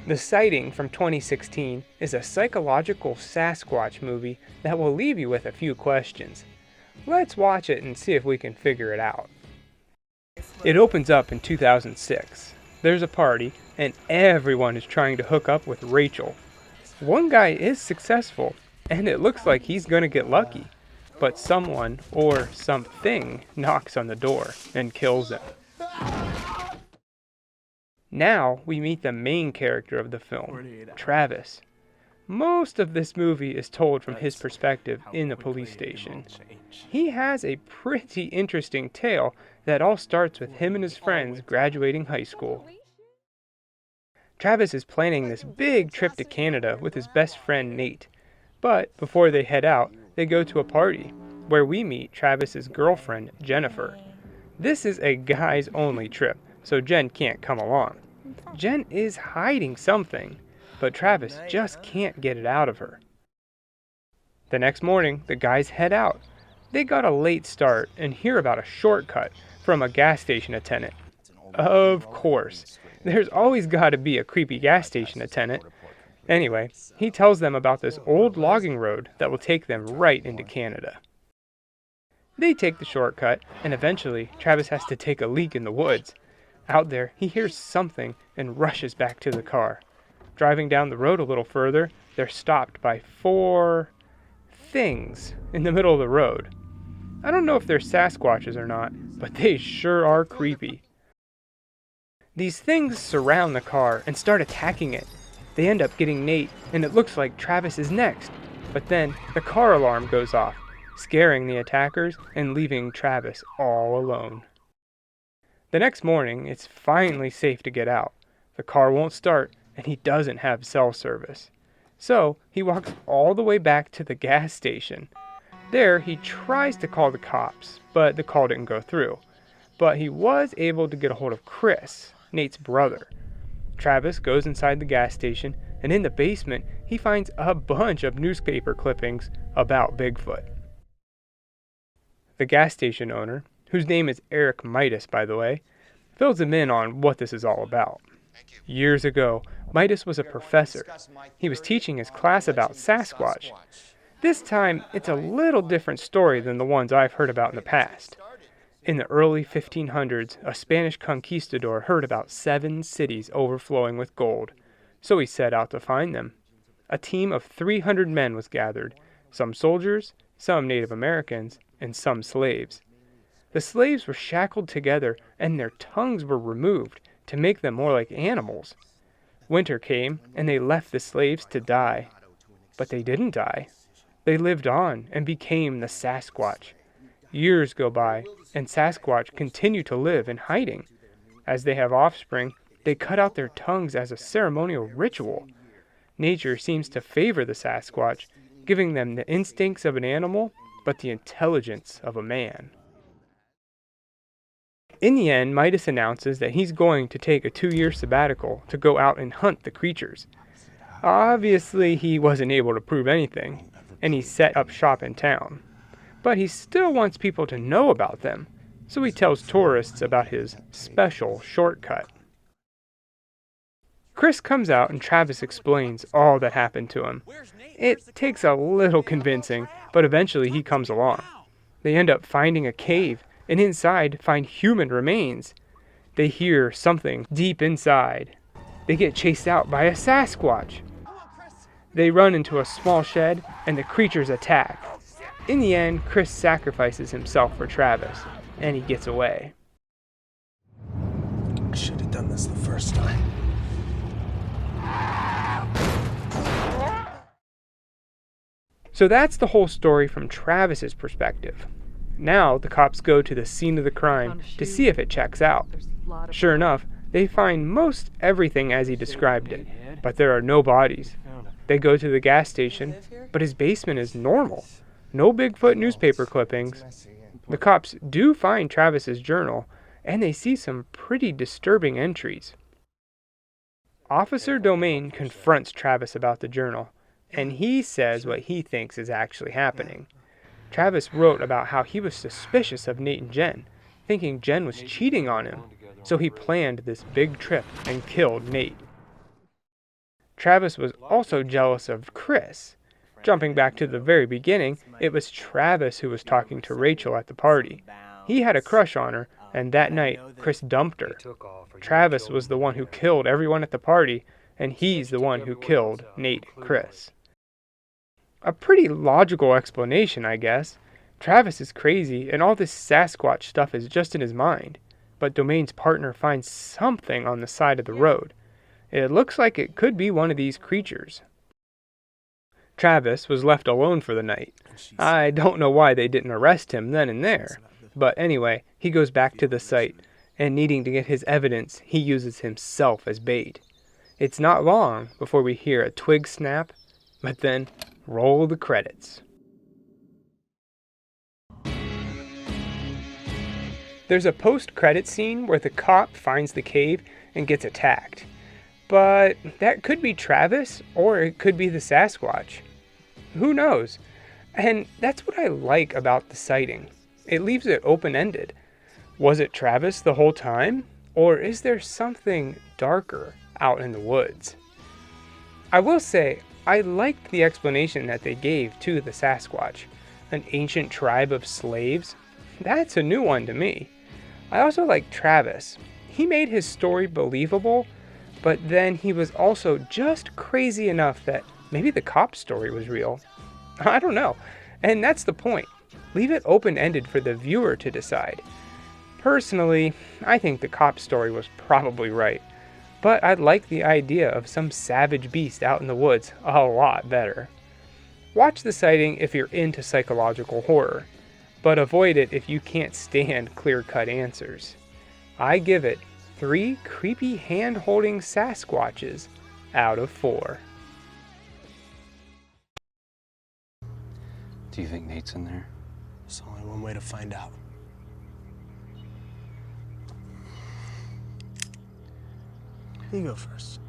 The Sighting from 2016 is a psychological Sasquatch movie that will leave you with a few questions. Let's watch it and see if we can figure it out. It opens up in 2006. There's a party, and everyone is trying to hook up with Rachel. One guy is successful, and it looks like he's gonna get lucky. But someone, or something, knocks on the door and kills him. Now we meet the main character of the film, Travis. Most of this movie is told from his perspective in the police station. He has a pretty interesting tale that all starts with him and his friends graduating high school. Travis is planning this big trip to Canada with his best friend Nate. But before they head out, they go to a party, where we meet Travis's girlfriend, Jennifer. This is a guys-only trip, so Jen can't come along. Jen is hiding something, but Travis just can't get it out of her. The next morning, the guys head out. They got a late start and hear about a shortcut from a gas station attendant. Of course, there's always got to be a creepy gas station attendant. Anyway, he tells them about this old logging road that will take them right into Canada. They take the shortcut, and eventually Travis has to take a leak in the woods. Out there, he hears something and rushes back to the car. Driving down the road a little further, they're stopped by 4 things in the middle of the road. I don't know if they're Sasquatches or not, but they sure are creepy. These things surround the car and start attacking it. They end up getting Nate, and it looks like Travis is next. But then the car alarm goes off, scaring the attackers and leaving Travis all alone. The next morning, it's finally safe to get out. The car won't start, and he doesn't have cell service. So he walks all the way back to the gas station. There, he tries to call the cops, but the call didn't go through. But he was able to get a hold of Chris, Nate's brother. Travis goes inside the gas station, and in the basement, he finds a bunch of newspaper clippings about Bigfoot. The gas station owner, whose name is Eric Midas, by the way, fills him in on what this is all about. Years ago, Midas was a professor. He was teaching his class about Sasquatch. This time, it's a little different story than the ones I've heard about in the past. In the early 1500s, a Spanish conquistador heard about 7 cities overflowing with gold, so he set out to find them. A team of 300 men was gathered, some soldiers, some Native Americans, and some slaves. The slaves were shackled together, and their tongues were removed to make them more like animals. Winter came, and they left the slaves to die. But they didn't die. They lived on and became the Sasquatch. Years go by, and Sasquatch continue to live in hiding. As they have offspring, they cut out their tongues as a ceremonial ritual. Nature seems to favor the Sasquatch, giving them the instincts of an animal, but the intelligence of a man. In the end, Midas announces that he's going to take a 2-year sabbatical to go out and hunt the creatures. Obviously, he wasn't able to prove anything, and he set up shop in town. But he still wants people to know about them, so he tells tourists about his special shortcut. Chris comes out and Travis explains all that happened to him. It takes a little convincing, but eventually he comes along. They end up finding a cave, and inside find human remains. They hear something deep inside. They get chased out by a Sasquatch. They run into a small shed, and the creatures attack. In the end, Chris sacrifices himself for Travis, and he gets away. I should have done this the first time. So that's the whole story from Travis's perspective. Now the cops go to the scene of the crime to see if it checks out. Sure enough, they find most everything as he described it, but there are no bodies. They go to the gas station, but his basement is normal. No Bigfoot newspaper clippings. The cops do find Travis's journal, and they see some pretty disturbing entries. Officer Domain confronts Travis about the journal, and he says what he thinks is actually happening. Travis wrote about how he was suspicious of Nate and Jen, thinking Jen was cheating on him, so he planned this big trip and killed Nate. Travis was also jealous of Chris. Jumping back to the very beginning, it was Travis who was talking to Rachel at the party. He had a crush on her, and that night, Chris dumped her. Travis was the one who killed everyone at the party, and he's the one who killed Nate Chris. A pretty logical explanation, I guess. Travis is crazy, and all this Sasquatch stuff is just in his mind. But Domain's partner finds something on the side of the road. It looks like it could be one of these creatures. Travis was left alone for the night. I don't know why they didn't arrest him then and there. But anyway, he goes back to the site, and needing to get his evidence, he uses himself as bait. It's not long before we hear a twig snap, but then roll the credits. There's a post-credit scene where the cop finds the cave and gets attacked. But that could be Travis, or it could be the Sasquatch. Who knows? And that's what I like about the sighting. It leaves it open-ended. Was it Travis the whole time? Or is there something darker out in the woods? I will say, I liked the explanation that they gave to the Sasquatch. An ancient tribe of slaves? That's a new one to me. I also like Travis. He made his story believable, but then he was also just crazy enough that maybe the cop's story was real. I don't know. And that's the point. Leave it open-ended for the viewer to decide. Personally, I think the cop's story was probably right. But I'd like the idea of some savage beast out in the woods a lot better. Watch the sighting if you're into psychological horror, but avoid it if you can't stand clear-cut answers. I give it 3 creepy hand-holding Sasquatches out of 4. Do you think Nate's in there? There's only one way to find out. You go first.